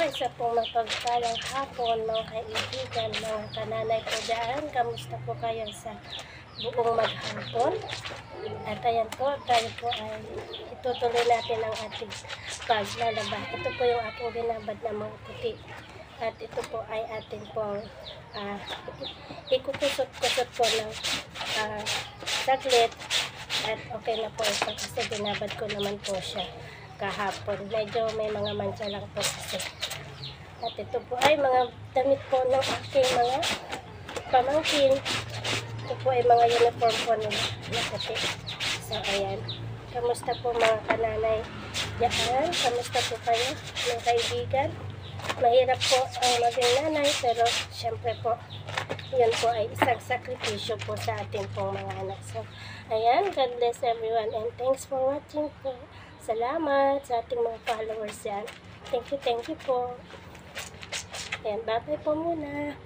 isa pong mapagpalang hapon mga kaibigan, mga kananay ko dyan. Kamusta po kayo sa buong maghapon? At ayan po, tayo po ay itutuloy natin ang ating paglalaba. Ito po yung aking binabad na mga puti. At ito po ay ating pong ikukusot-kusot po ng saglit. At okay na po ito kasi binabad ko naman po siya kahapon. Medyo may mga mancha lang po kasi. At ito po ay mga damit po ng aking mga pamangkin. Ito po ay mga uniform po nila na puti. So ayan. Kamusta po mga kananay diyan? Kamusta po kayo mga kaibigan? Mahirap po ang maging nanay pero syempre po yun po ay isang sakripisyo po sa ating pong mga anak. So ayan, God bless everyone and thanks for watching po. Salamat sa ating mga followers yan. Thank you po. Ayan, bye-bye po muna.